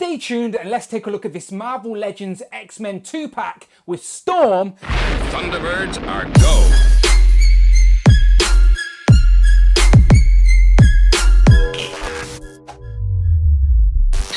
Stay tuned and let's take a look at this Marvel Legends X-Men 2-pack with Storm. Thunderbirds are go.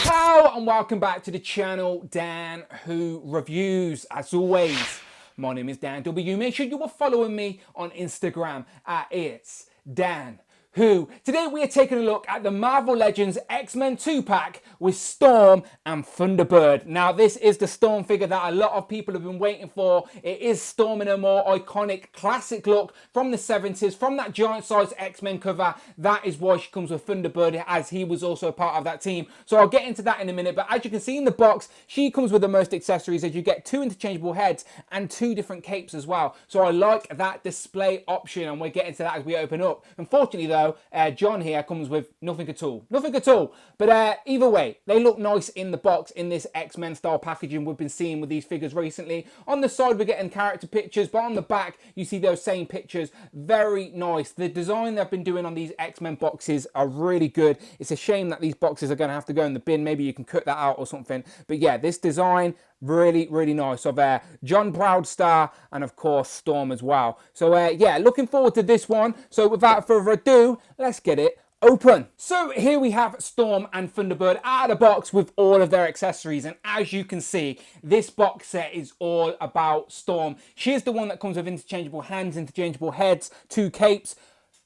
Hello and welcome back to the channel, Dan Who Reviews. As always, my name is Dan W. Make sure you are following me on Instagram at It's Dan Who. Today we are taking a look at the Marvel Legends X-Men 2-pack with Storm and Thunderbird. Now this is the Storm figure that a lot of people have been waiting for. It is Storm in a more iconic classic look from the 70s, from that giant size X-Men cover. That is why she comes with Thunderbird, as he was also a part of that team. So I'll get into that in a minute, but as you can see in the box, she comes with the most accessories, as you get 2 interchangeable heads and 2 different capes as well. So I like that display option, and we'll get into that as we open up. Unfortunately though, John here comes with nothing at all. Nothing at all. But either way, they look nice in the box in this X-Men style packaging we've been seeing with these figures recently. On the side we're getting character pictures, but on the back you see those same pictures. Very nice. The design they've been doing on these X-Men boxes are really good. It's a shame that these boxes are going to have to go in the bin. Maybe you can cut that out or something. But yeah, this design, really, really nice, of John Proudstar and of course Storm as well. So yeah, looking forward to this one. So without further ado, let's get it open. So here we have Storm and Thunderbird out of the box with all of their accessories, and as you can see, this box set is all about Storm. She is the one that comes with interchangeable hands, interchangeable heads, 2 capes.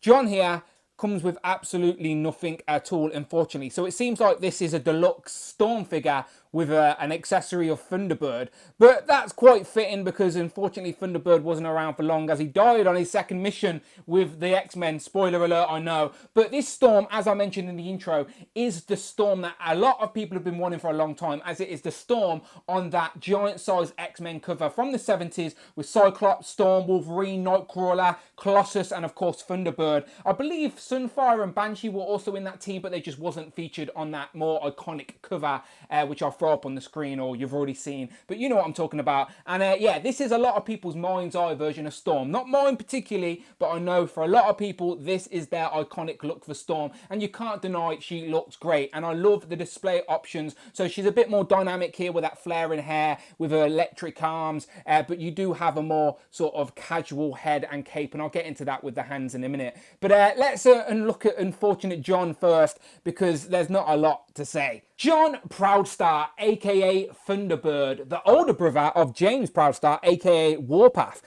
John here comes with absolutely nothing at all, unfortunately. So it seems like this is a deluxe Storm figure with an accessory of Thunderbird, but that's quite fitting because unfortunately Thunderbird wasn't around for long, as he died on his second mission with the X-Men. Spoiler alert, I know. But this Storm, as I mentioned in the intro, is the Storm that a lot of people have been wanting for a long time, as it is the Storm on that giant size X-Men cover from the 70s with Cyclops, Storm, Wolverine, Nightcrawler, Colossus, and of course Thunderbird. I believe Sunfire and Banshee were also in that team, but they just wasn't featured on that more iconic cover, which I'll throw up on the screen, or you've already seen, but you know what I'm talking about. And yeah, this is a lot of people's mind's eye version of Storm. Not mine particularly, but I know for a lot of people this is their iconic look for Storm, and you can't deny she looks great. And I love the display options. So she's a bit more dynamic here with that flaring hair, with her electric arms, but you do have a more sort of casual head and cape, and I'll get into that with the hands in a minute. But let's look at unfortunate John first, because there's not a lot to say. John Proudstar, aka Thunderbird, the older brother of James Proudstar, aka Warpath.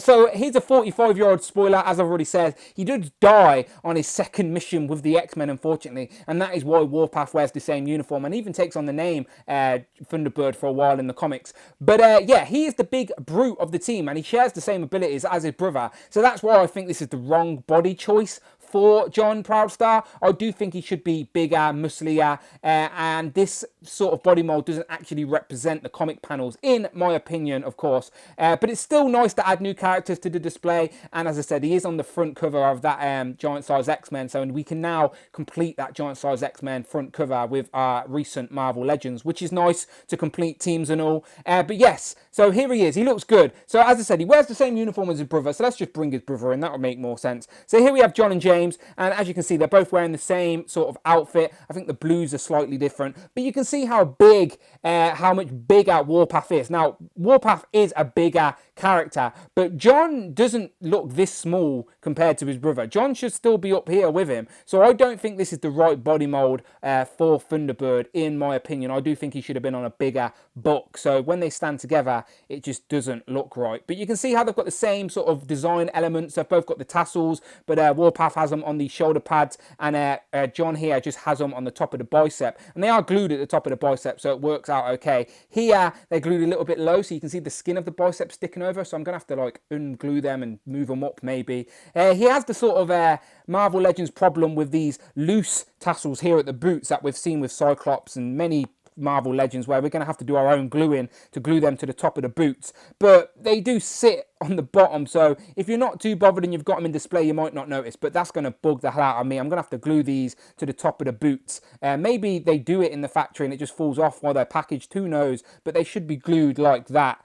So he's a 45-year-old, spoiler, as I've already said. He did die on his second mission with the X-Men, unfortunately, and that is why Warpath wears the same uniform and even takes on the name Thunderbird for a while in the comics. But yeah, he is the big brute of the team, and he shares the same abilities as his brother. So that's why I think this is the wrong body choice for John Proudstar. I do think he should be bigger, musclier, and this sort of body mold doesn't actually represent the comic panels, in my opinion, of course. But it's still nice to add new characters to the display, and as I said, he is on the front cover of that giant size X-Men, so we can now complete that giant size X-Men front cover with our recent Marvel Legends, which is nice to complete teams and all. But yes, so here he is. He looks good. So as I said, he wears the same uniform as his brother, so let's just bring his brother in. That would make more sense. So here we have John and James. And as you can see, they're both wearing the same sort of outfit. I think the blues are slightly different, but you can see how big, how much bigger Warpath is. Now, Warpath is a bigger character, but John doesn't look this small compared to his brother. John should still be up here with him. So I don't think this is the right body mold for Thunderbird, in my opinion. I do think he should have been on a bigger buck. So when they stand together, it just doesn't look right. But you can see how they've got the same sort of design elements. They've both got the tassels, but Warpath has them on the shoulder pads, and John here just has them on the top of the bicep, and they are glued at the top of the bicep, so it works out okay. Here they're glued a little bit low, so you can see the skin of the bicep sticking over, so I'm gonna have to like unglue them and move them up maybe. He has the sort of Marvel Legends problem with these loose tassels here at the boots that we've seen with Cyclops and many Marvel Legends, where we're going to have to do our own gluing to glue them to the top of the boots, but they do sit on the bottom, so if you're not too bothered and you've got them in display, you might not notice, but that's going to bug the hell out of me. I'm going to have to glue these to the top of the boots. Maybe they do it in the factory and it just falls off while they're packaged, who knows, but they should be glued like that,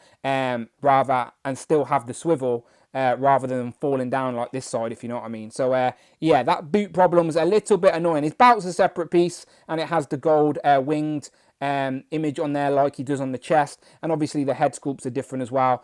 rather, and still have the swivel, rather than falling down like this side, if you know what I mean. So yeah, that boot problem is a little bit annoying. His belt's a separate piece, and it has the gold winged image on there like he does on the chest, and obviously the head sculpts are different as well.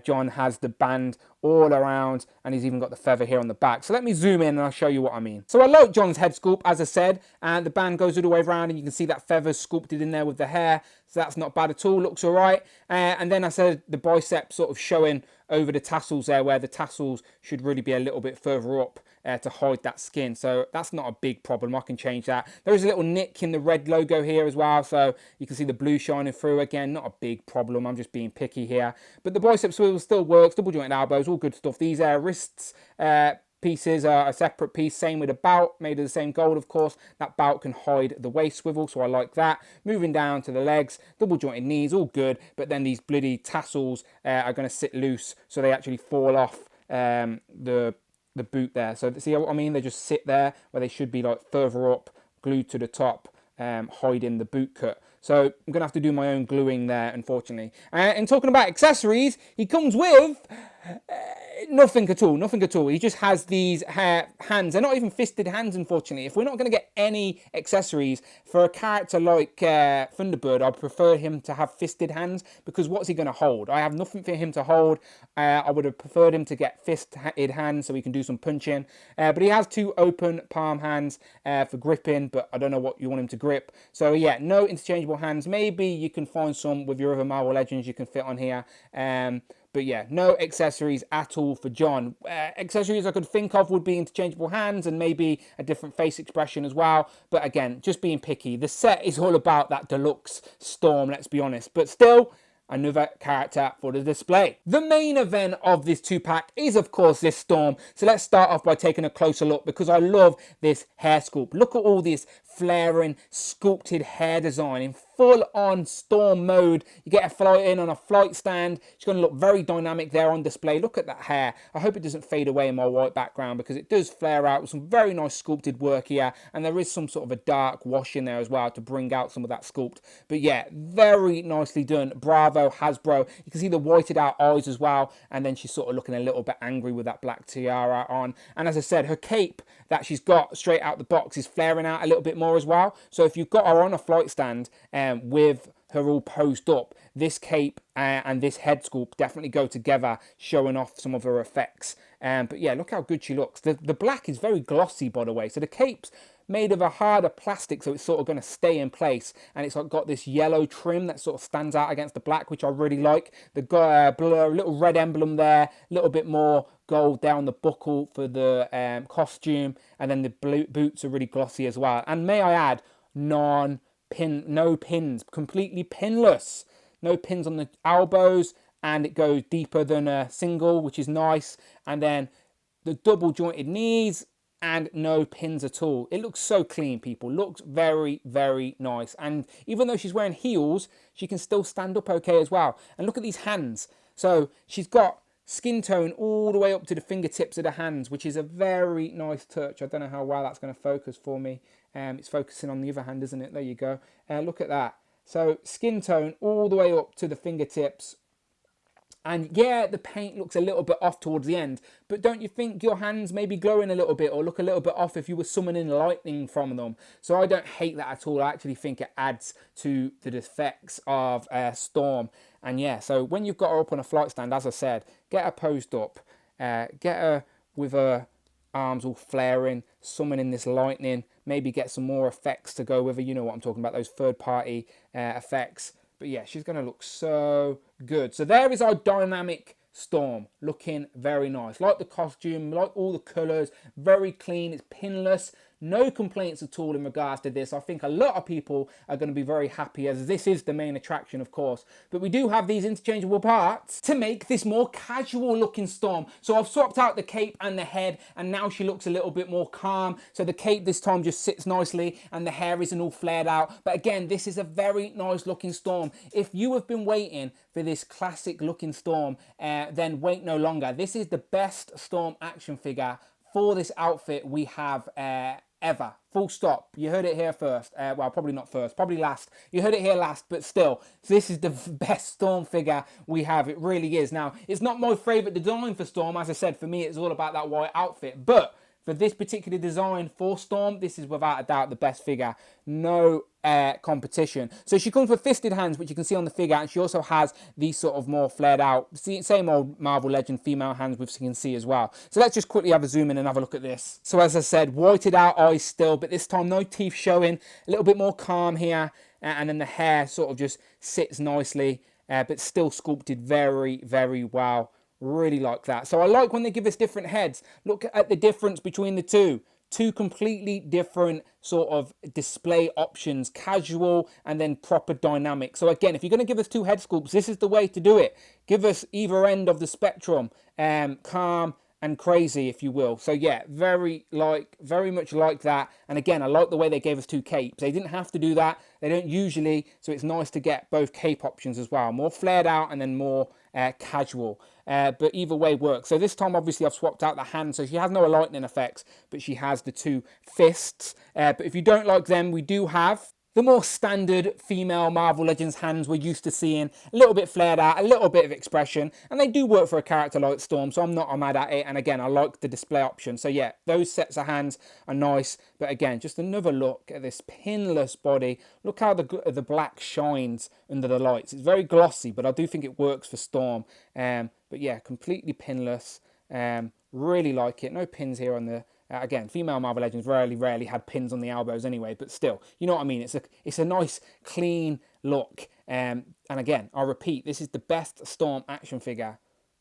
John has the band all around, and he's even got the feather here on the back. So let me zoom in and I'll show you what I mean. So I like John's head sculpt, as I said, and the band goes all the way around, and you can see that feather sculpted in there with the hair, so that's not bad at all, looks all right. And then I said the bicep sort of showing over the tassels there, where the tassels should really be a little bit further up to hide that skin. So that's not a big problem. I can change that. There is a little nick in the red logo here as well, so you can see the blue shining through. Again, not a big problem. I'm just being picky here. But the bicep swivel still works. Double jointed elbows, all good stuff. These wrists pieces are a separate piece. Same with a belt, made of the same gold, of course. That belt can hide the waist swivel, so I like that. Moving down to the legs, double jointed knees, all good. But then these bloody tassels are going to sit loose, so they actually fall off the boot there. So see what I mean? They just sit there where they should be, like further up, glued to the top, hiding the boot cut. So I'm going to have to do my own gluing there, unfortunately. And talking about accessories, he comes with nothing at all. He just has these hands. They're not even fisted hands, unfortunately. If we're not going to get any accessories for a character like Thunderbird, I'd prefer him to have fisted hands, because what's he going to hold? I have nothing for him to hold. I would have preferred him to get fisted hands so he can do some punching. But he has two open palm hands for gripping, but I don't know what you want him to grip. So yeah, no interchangeable hands. Maybe you can find some with your other Marvel Legends you can fit on here. But yeah, no accessories at all for John. Accessories I could think of would be interchangeable hands and maybe a different face expression as well. But again, just being picky. The set is all about that deluxe Storm, let's be honest. But still, another character for the display. The main event of this 2-pack is, of course, this Storm. So let's start off by taking a closer look, because I love this hair sculpt. Look at all this flaring, sculpted hair design in full-on Storm mode. You get a flight in on a flight stand. She's going to look very dynamic there on display. Look at that hair. I hope it doesn't fade away in my white background, because it does flare out with some very nice sculpted work here, and there is some sort of a dark wash in there as well to bring out some of that sculpt. But yeah, very nicely done. Bravo, Hasbro. You can see the whited out eyes as well, and then she's sort of looking a little bit angry with that black tiara on. And as I said, her cape that she's got straight out the box is flaring out a little bit more as well. So if you've got her on a flight stand with her all posed up, this cape and this head sculpt definitely go together, showing off some of her effects. But yeah, look how good she looks. The black is very glossy, by the way. So the cape's made of a harder plastic, so it's sort of going to stay in place, and it's got this yellow trim that sort of stands out against the black, which I really like. The little red emblem there, a little bit more gold down the buckle for the costume, and then the boots are really glossy as well. And may I add, no pins, completely pinless. No pins on the elbows, and it goes deeper than a single, which is nice. And then the double jointed knees, and no pins at all. It looks so clean, people. Looks very, very nice. And even though she's wearing heels, she can still stand up okay as well. And look at these hands. So she's got skin tone all the way up to the fingertips of the hands, which is a very nice touch. I don't know how well that's going to focus for me. It's focusing on the other hand, isn't it? There you go. Look at that. So skin tone all the way up to the fingertips. And yeah, the paint looks a little bit off towards the end, but don't you think your hands may be glowing a little bit or look a little bit off if you were summoning lightning from them? So I don't hate that at all. I actually think it adds to the effects of Storm. And yeah, so when you've got her up on a flight stand, as I said, get her posed up, get her with her arms all flaring, summoning this lightning, maybe get some more effects to go with her. You know what I'm talking about, those third-party effects. But yeah, she's going to look so good. So there is our dynamic Storm, looking very nice. Like the costume, like all the colours, very clean, it's pinless. No complaints at all in regards to this. I think a lot of people are going to be very happy, as this is the main attraction, of course. But we do have these interchangeable parts to make this more casual looking Storm. So I've swapped out the cape and the head, and now she looks a little bit more calm. So the cape this time just sits nicely, and the hair isn't all flared out. But again, this is a very nice looking Storm. If you have been waiting for this classic looking Storm, then wait no longer. This is the best Storm action figure for this outfit we have ever. Full stop. You heard it here first. Well, probably not first, probably last. You heard it here last, but still, this is the best Storm figure we have. It really is. Now, it's not my favourite design for Storm. As I said, for me, it's all about that white outfit. But for this particular design for Storm, this is without a doubt the best figure. No competition. So she comes with fisted hands, which you can see on the figure, and she also has these sort of more flared out, same old Marvel Legend female hands, which you can see as well. So let's just quickly have a zoom in and have a look at this. So as I said, whited out eyes still, but this time no teeth showing, a little bit more calm here, and then the hair sort of just sits nicely, but still sculpted very, very well. Really like that. So I like when they give us different heads. Look at the difference between the two. Two completely different sort of display options, casual and then proper dynamic. So again, if you're going to give us two head sculpts, this is the way to do it. Give us either end of the spectrum, calm and crazy, if you will. So yeah, very much like that. And again, I like the way they gave us two capes. They didn't have to do that. They don't usually, so it's nice to get both cape options as well. More flared out and then more casual. But either way works. So this time, obviously, I've swapped out the hand. So she has no lightning effects, but she has the two fists. But if you don't like them, we do have the more standard female Marvel Legends hands we're used to seeing. A little bit flared out, a little bit of expression. And they do work for a character like Storm, so I'm not mad at it. And again, I like the display option. So yeah, those sets of hands are nice. But again, just another look at this pinless body. Look how the black shines under the lights. It's very glossy, but I do think it works for Storm. But yeah, completely pinless. Really like it. No pins here on the... again, female Marvel Legends rarely had pins on the elbows anyway, but still, you know what I mean? It's a nice, clean look. And again, I'll repeat, this is the best Storm action figure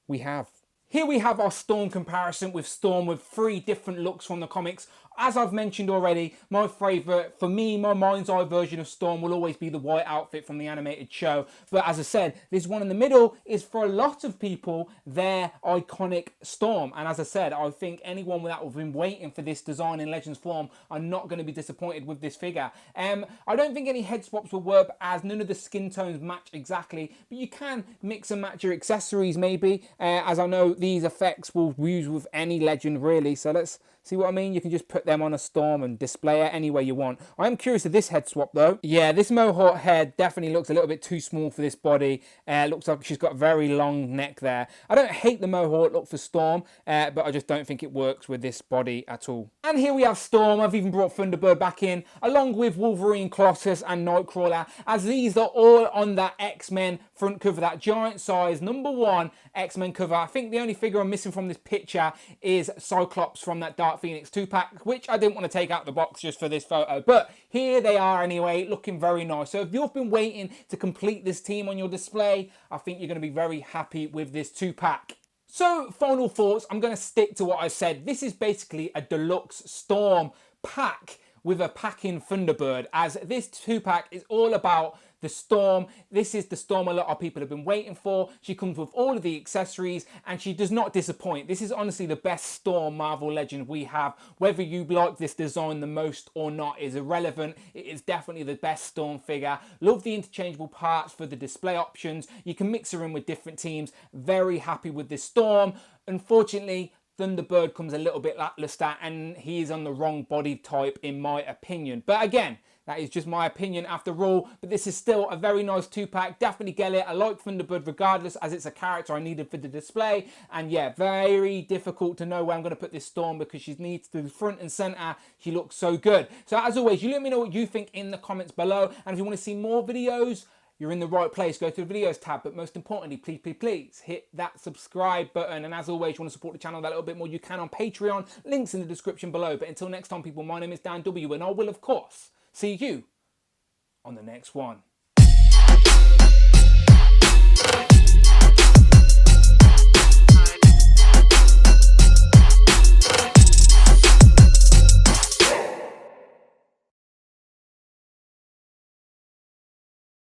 we have. Here we have our Storm comparison with Storm with 3 different looks from the comics. As I've mentioned already, my favourite, for me, my mind's eye version of Storm will always be the white outfit from the animated show. But as I said, this one in the middle is for a lot of people their iconic Storm. And as I said, I think anyone that have been waiting for this design in Legends form are not going to be disappointed with this figure. I don't think any head swaps will work as none of the skin tones match exactly, but you can mix and match your accessories maybe, as I know these effects will use with any Legend really. So let's see what I mean? You can just put them on a Storm and display it any way you want. I am curious of this head swap though. Yeah, this Mohawk head definitely looks a little bit too small for this body. Looks like she's got a very long neck there. I don't hate the Mohawk look for Storm, but I just don't think it works with this body at all. And here we have Storm. I've even brought Thunderbird back in, along with Wolverine, Colossus and Nightcrawler, as these are all on that X-Men front cover, that giant size #1 X-Men cover. I think the only figure I'm missing from this picture is Cyclops from that Dark Phoenix 2-pack, which I didn't want to take out the box just for this photo, but here they are anyway, looking very nice. So if you've been waiting to complete this team on your display, I think you're going to be very happy with this 2-pack. So final thoughts, I'm going to stick to what I said. This is basically a deluxe Storm pack with a pack-in Thunderbird, as this 2-pack is all about the Storm. This is the Storm a lot of people have been waiting for. She comes with all of the accessories and she does not disappoint. This is honestly the best Storm Marvel Legend we have. Whether you like this design the most or not is irrelevant. It is definitely the best Storm figure. Love the interchangeable parts for the display options. You can mix her in with different teams. Very happy with this Storm. Unfortunately, Thunderbird comes a little bit lackluster and he is on the wrong body type in my opinion. But again, that is just my opinion after all, but this is still a very nice 2-pack. Definitely get it. I like Thunderbird regardless, as it's a character I needed for the display. And yeah, very difficult to know where I'm going to put this Storm because she needs to be front and centre. She looks so good. So as always, you let me know what you think in the comments below. And if you want to see more videos, you're in the right place. Go to the videos tab, but most importantly, please hit that subscribe button. And as always, you want to support the channel that little bit more, you can on Patreon. Links in the description below. But until next time, people, my name is Dan W, and I will, of course, see you on the next one.